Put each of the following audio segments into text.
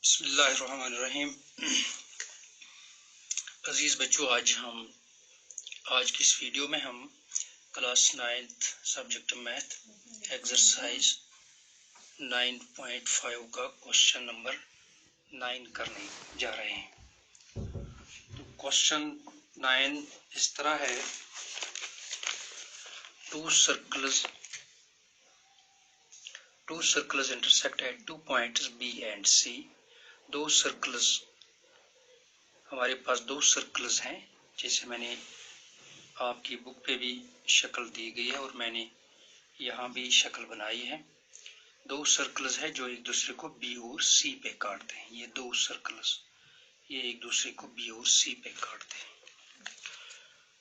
बिस्मिल्लाहिर्रहमानिर्रहीम। अजीज़ बच्चों, आज की इस वीडियो में हम class 9th subject math exercise 9.5 का क्वेश्चन नंबर 9 करने जा रहे हैं। तो क्वेश्चन 9 इस तरह है, two circles intersect at 2 points B and C. हमारे पास दो सर्कल्स हैं, जैसे मैंने आपकी बुक पे भी शक्ल दी गई है और मैंने यहाँ भी शक्ल बनाई है। दो सर्कल्स है जो एक दूसरे को बी और सी पे काटते हैं। ये दो सर्कल्स ये एक दूसरे को बी और सी पे काटते हैं।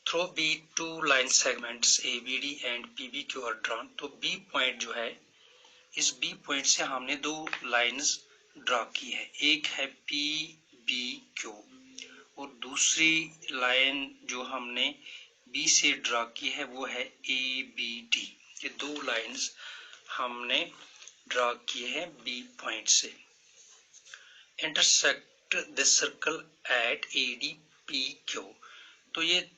Through B two line segments A B D and P B Q are drawn. तो बी पॉइंट जो है, इस बी पॉइंट से हमने दो लाइंस ड्रा की है। एक है पी बी क्यू और दूसरी लाइन जो हमने बी से ड्रा की है वो है ए बी डी। ये दो लाइंस हमने ड्रा किए हैं बी पॉइंट से। Intersect the circle eight A D P Q. तो ये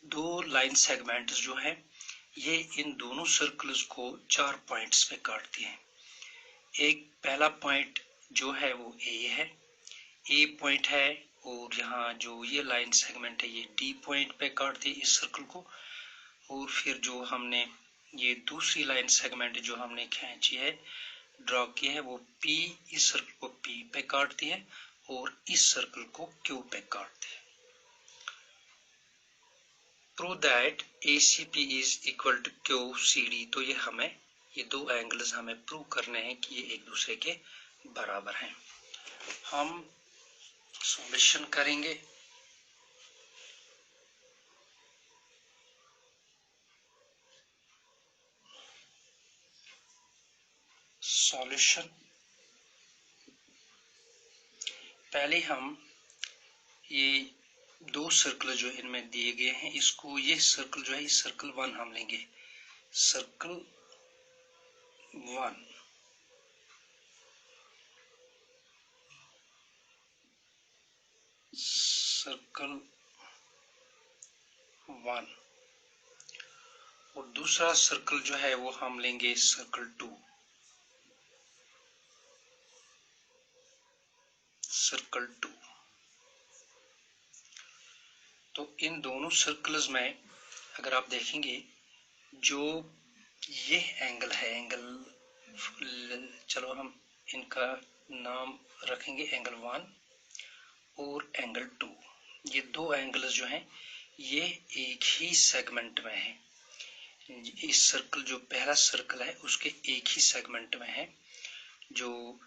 दो लाइन सेगमेंट्स जो हैं, ये इन दोनों सर्कल्स को 4 पॉइंट्स पे काटती हैं। एक पहला पॉइंट जो है वो ए है, ए पॉइंट है, और यहाँ जो ये लाइन सेगमेंट है ये डी पॉइंट पे काटती है इस सर्कल को। और फिर जो हमने ये दूसरी लाइन सेगमेंट जो हमने खींची है, ड्रॉ की है, वो पी, इस सर्कल को पी पे काटती है और इस सर्कल को क्यू पे काटती है। Prove that ACP is equal to QCD। तो ये दो एंगल्स हमें प्रूव करने हैं कि ये एक दूसरे के बराबर हैं। हम सॉल्यूशन करेंगे। सॉल्यूशन, पहले हम ये दो सर्कल जो इनमें दिए गए हैं, इसको, ये सर्कल जो है, इस सर्कल 1 हम लेंगे। सर्कल 1, सर्कल 1, और दूसरा सर्कल जो है वो हम लेंगे सर्कल 2। सर्कल 2। तो इन दोनों सर्कल्स में अगर आप देखेंगे, जो ये एंगल है, चलो हम इनका नाम रखेंगे एंगल 1 और एंगल 2। ये दो एंगल्स जो हैं ये एक ही सेगमेंट में है। इस सर्कल, जो पहला सर्कल है, उसके एक ही सेगमेंट में है। जो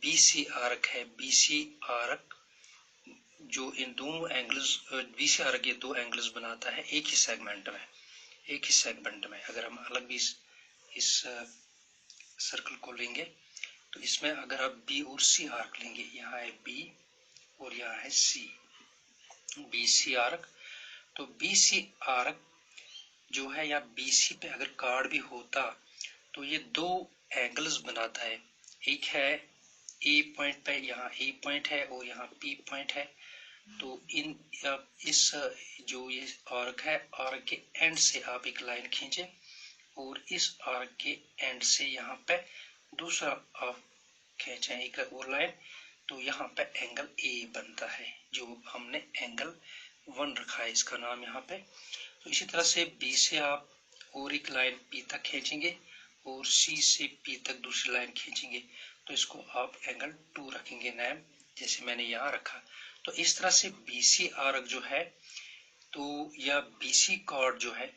BC आर्क है, BC आर्क जो इन दोनों एंगल्स, BC आर्क ये दो एंगल्स बनाता है एक ही सेगमेंट में। अगर हम अलग भी इस सर्कल को लेंगे, तो इसमें अगर आप B और C आर्क लेंगे, यहाँ है B और यहाँ है C, BC आर्क। तो BC आर्क जो है, या BC पे अगर कार्ड भी होता तो ये दो एंगल्स बनाता है। एक है A पॉइंट पे, यहाँ A पॉइंट है और यहाँ P पॉइंट है। तो इस जो ये आर्क है, आर्क के एंड से आप एक लाइन खींचे और इस आर्क के एंड से यहाँ पे दूसरा आप खींचे एक और लाइन, तो यहाँ पे एंगल A बनता है, जो हमने एंगल 1 रखा है इसका नाम यहाँ पे। तो इसी तरह से B से आप और एक लाइन P तक खींचेंगे और C से P तक दूसरी लाइन खींचेंगे, तो इसको आप एंगल 2 रखेंगे नाम, जैसे मैंने यहाँ रखा। तो इस तरह से BC आर्क जो है, तो या BC कॉर्ड जो है,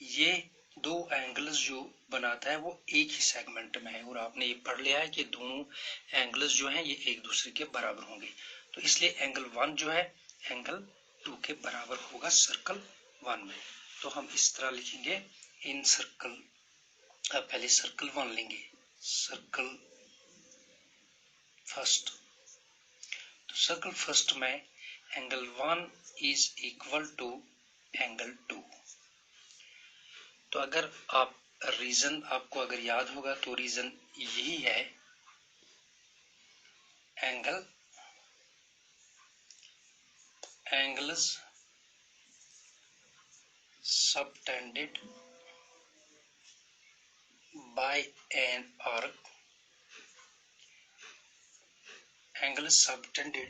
ये दो एंगल्स जो बनाता है वो एक ही सेगमेंट में है। और आपने ये पढ़ लिया है कि दोनों एंगल्स जो हैं ये एक दूसरे के बराबर होंगे। तो इसलिए एंगल 1 जो है एंगल 2 के बराबर होगा सर्कल 1 में। तो हम इस तरह लिखेंगे इन सर्कल, पहले सर्कल 1 लेंगे, सर्कल फर्स्ट। तो सर्कल फर्स्ट में angle 1 is equal to angle 2। तो अगर आप रीजन, आपको अगर याद होगा तो रीजन यही है, angle angles subtended by an arc, angle subtended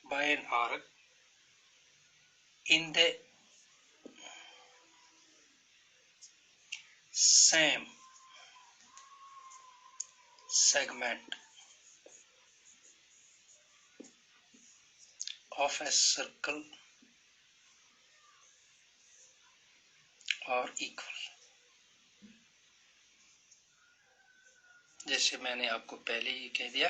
by an arc in the same segment of a circle are equal। जैसे मैंने आपको पहले ही कह दिया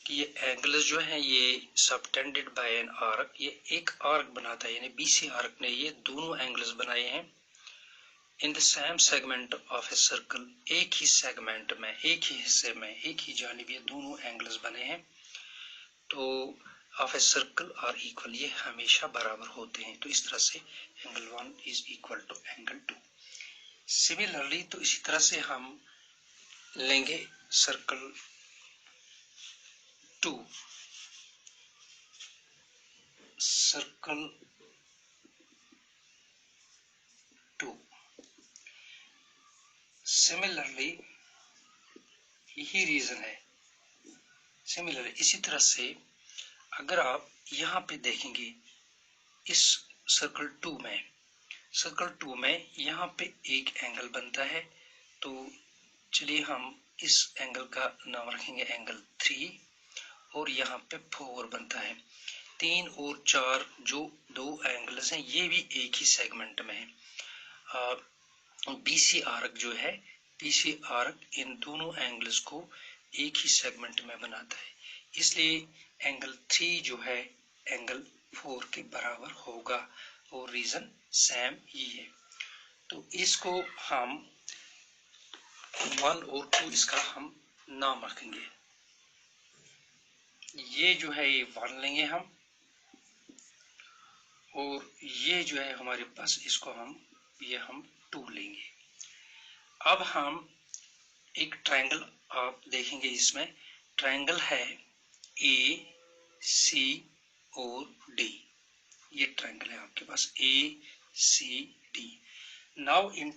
कि ये एंगल्स जो हैं ये सबटेंडेड बाय एन आर्क, ये एक आर्क बनाता है, यानी बीसी आर्क ने ये दोनों एंगल्स बनाए हैं in the same segment of a circle, एक ही सेगमेंट में, एक ही हिस्से में, एक ही जानिब ये दोनों एंगल्स बने हैं। तो of a circle are equal, ये हमेशा बराबर होते हैं। तो इस तरह से angle 1 is equal to angle 2। Similarly तो इसी तरह से हम लेंगे सर्कल 2, सर्कल 2 सिमिलरली यही रीजन है। सिमिलरली इसी तरह से अगर आप यहाँ पे देखेंगे इस सर्कल 2 में यहाँ पे एक एंगल बनता है, तो चलिए हम इस एंगल का नाम रखेंगे एंगल 3, और यहाँ पे 4 बनता है। 3 और 4 जो दो एंगल्स हैं ये भी एक ही सेगमेंट में है। बीसी आर्क जो है, बीसी आर्क इन दोनों एंगल्स को एक ही सेगमेंट में बनाता है, इसलिए एंगल 3 जो है एंगल 4 के बराबर होगा, और रीजन सेम ही है। तो इसको हम 1 और 2 इसका हम नाम रखेंगे। ये जो है ये 1 लेंगे हम, और ये जो है हमारे पास इसको हम 2 लेंगे। अब हम एक ट्रायंगल आप देखेंगे, इसमें ट्रायंगल है ए सी और डी। ये ट्रायंगल है आपके पास A C D. Now in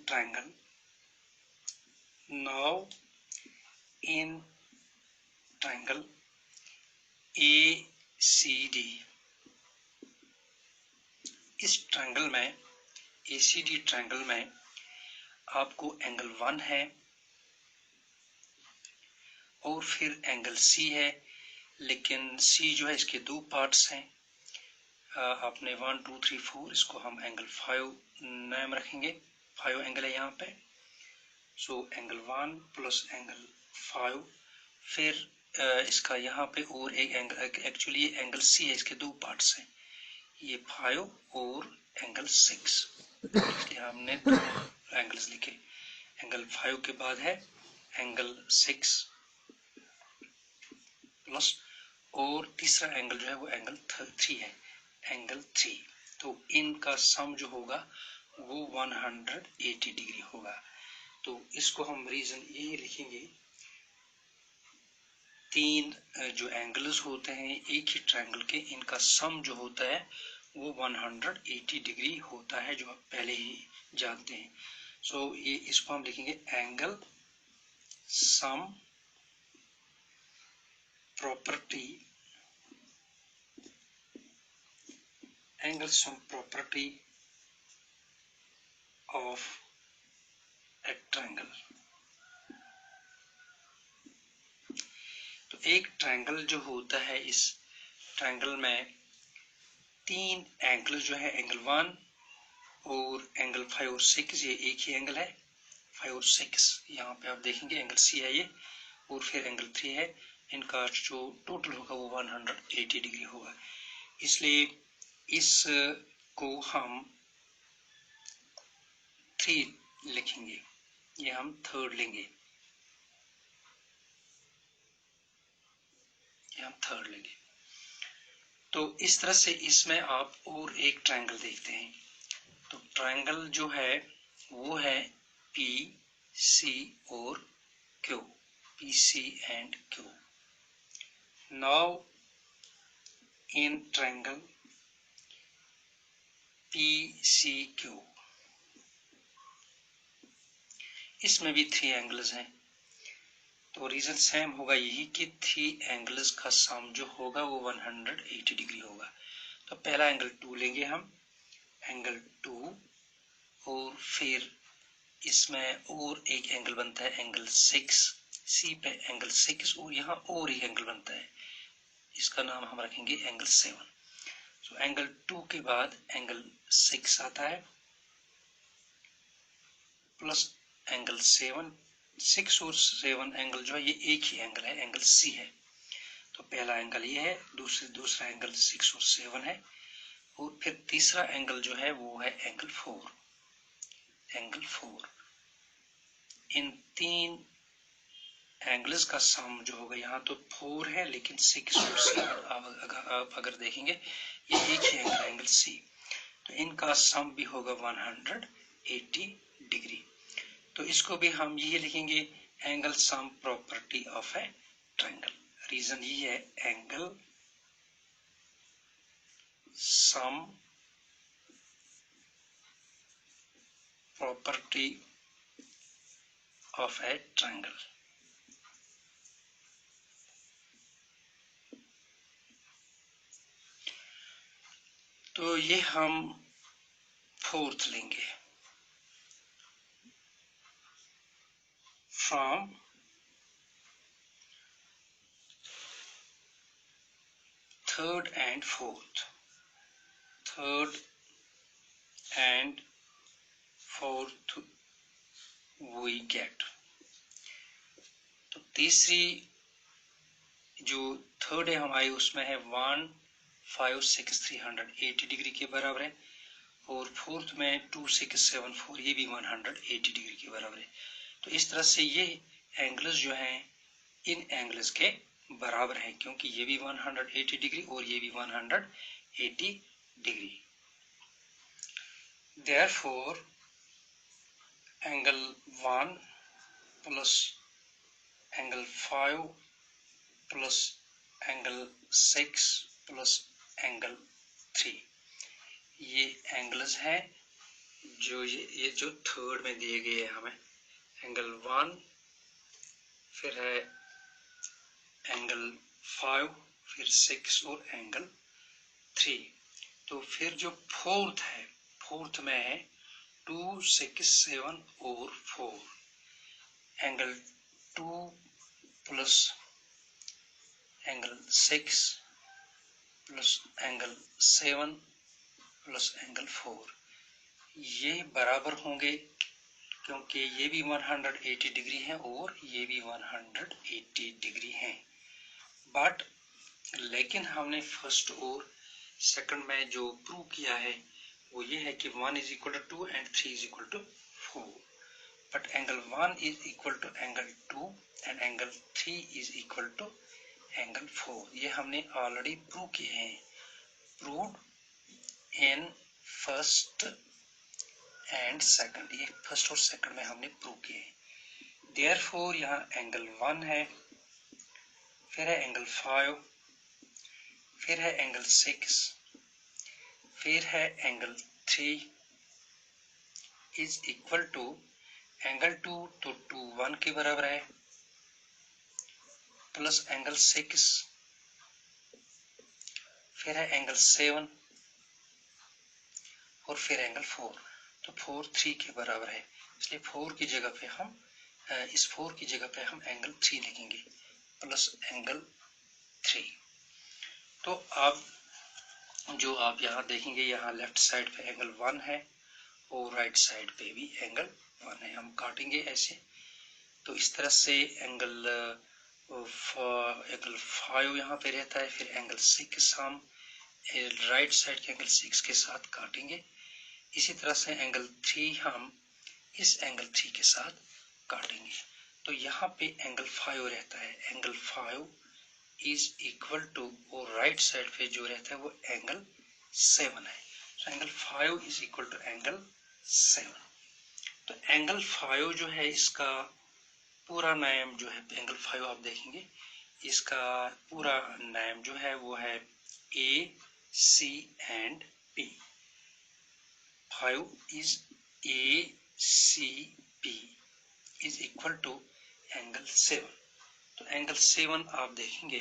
triangle, A C D, इस ट्रायंगल में, ए सी डी ट्रायंगल में आपको एंगल 1 है और फिर एंगल सी है, लेकिन सी जो है इसके 2 पार्ट्स हैं। आपने 1 2 3 4, इसको हम एंगल 5 नाम रखेंगे, 5 एंगल है यहाँ पे। सो एंगल 1 प्लस एंगल 5, फिर इसका यहाँ पे और एक एंगल, एक्चुअली ये एंगल सी है, इसके 2 पार्ट्स हैं, ये 5 और एंगल 6, इसलिए हमने 2 एंगल्स लिखे। एंगल 5 के बाद है एंगल 6 प्लस, और तीसरा एंगल जो है वो एंगल 3 है, एंगल 3। तो इनका सम जो होगा वो 180 डिग्री होगा। तो इसको हम रीजन यही लिखेंगे, 3 जो एंगल्स होते हैं एक ही ट्रायंगल के, इनका सम जो होता है वो 180 डिग्री होता है, जो आप पहले ही जानते हैं। सो ये इसको हम लिखेंगे angle some property, angle sum property of a triangle। तो एक ट्रायंगल जो होता है, इस ट्रायंगल में 3 एंगल जो है, एंगल 1 और एंगल 5 और 6, ये एक ही एंगल है 5 और 6। यहाँ पे आप देखेंगे एंगल सी है ये, और फिर एंगल 3 है, इनका जो टोटल होगा वो 180 डिग्री होगा। इसलिए इस को हम 3 लिखेंगे, ये हम 3rd लेंगे, ये हम 3rd लेंगे। तो इस तरह से इसमें आप और एक ट्रायंगल देखते हैं। तो ट्रायंगल जो है वो है पी सी और Q, P C and Q. Now in triangle PCQ, इसमें भी 3 एंगल्स हैं। तो रीजन सेम होगा यही कि 3 एंगल्स का सम जो होगा वो 180 डिग्री होगा। तो पहला एंगल 2 लेंगे हम, एंगल 2, और फिर इसमें और एक एंगल बनता है एंगल 6, सी पे एंगल 6, और यहाँ और एक एंगल बनता है, इसका नाम हम रखेंगे एंगल 7। तो एंगल 2 के बाद एंगल 6 आता है प्लस एंगल 7, 6 और 7 एंगल जो है ये एक ही एंगल है, एंगल सी है। तो पहला एंगल ये है, दूसरा एंगल 6 और 7 है, और फिर तीसरा एंगल जो है वो है एंगल 4, एंगल 4। इन 3 एंगल्स का सम जो होगा, यहाँ तो 4 है लेकिन 6 और 7 आप अगर देखेंगे ये एक ही एंगल, एंगल सी, तो इनका सम भी होगा 180 डिग्री। तो इसको भी हम ये लिखेंगे angle sum property of a triangle. Reason ये है angle sum property of a triangle. तो ये हम 4th लेंगे, from third and fourth we get. तो तीसरी जो थर्ड है हमारी उसमें है 1,56380 डिग्री के बराबर है, और फोर्थ में 2674, ये भी 180 डिग्री के बराबर है। तो इस तरह से ये एंगल्स जो हैं इन एंगल्स के बराबर है, क्योंकि ये भी 180 डिग्री और ये भी 180 degree. Therefore angle 1 plus angle 5 plus angle 6 plus angle 3, ये एंगल्स हैं जो ये जो थर्ड में दिए गए हैं हमें। एंगल 1, फिर है एंगल 5, फिर 6 और एंगल 3। तो फिर जो फोर्थ है, फोर्थ में है 2, 6, 7 और 4, angle 2 plus angle 6 plus angle 7 plus angle 4, ये बराबर होंगे क्योंकि ये भी 180 डिग्री है और ये भी 180 डिग्री है। बट लेकिन हमने फर्स्ट और सेकंड में जो प्रूव किया है वो ये है कि 1 is equal to 2 and 3 is equal to 4, but angle 1 is equal to angle 2 and angle 3 is equal to angle 4। ये हमने ऑलरेडी प्रूव किए हैं, proved in first and second, ये फर्स्ट और सेकंड में हमने प्रूव किए हैं। देयरफॉर यहाँ एंगल 1 है, फिर है एंगल 5, फिर है एंगल 6, फिर है angle 3 is equal to angle 2, तो 2 1 के बराबर है, प्लस एंगल 6, फिर है एंगल 7 और फिर एंगल 4, तो 4 3 के बराबर है, इसलिए 4 की जगह पे हम इस 4 की जगह पे हम एंगल 3 लिखेंगे प्लस एंगल 3। तो अब जो आप यहाँ देखेंगे, यहाँ लेफ्ट साइड पे एंगल 1 है और राइट साइड पे भी एंगल 1 है, हम काटेंगे ऐसे। तो इस तरह से एंगल 5 यहाँ पे रहता है, फिर एंगल 6 हम राइट साइड के एंगल 6 के साथ काटेंगे। इसी तरह से एंगल 3 हम इस एंगल 3 के साथ काटेंगे। तो यहाँ पे एंगल 5 रहता है, एंगल 5 इज इक्वल टू, और राइट साइड पे जो रहता है वो एंगल 7 है। तो angle 5 is equal to angle 7। तो एंगल 5 जो है इसका पूरा नाम जो है, एंगल 5 आप देखेंगे इसका पूरा नाम जो है वो है A C and P. 5 is ACP is equal to angle 7। तो एंगल 7 आप देखेंगे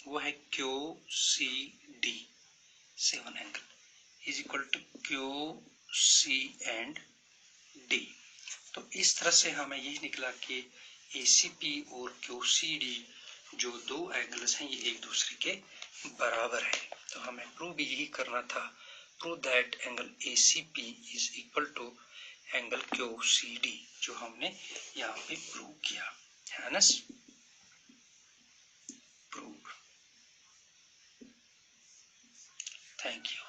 वो है QCD, 7 angle is equal to QC and D। तो इस तरह से हमें यही निकला कि ACP और QCD जो दो एंगल्स हैं ये एक दूसरे के बराबर है। तो हमें प्रूव भी यही करना था, prove that angle ACP is equal to angle QCD, जो हमने यहाँ पे प्रूव किया है ना। प्रूव। Thank you.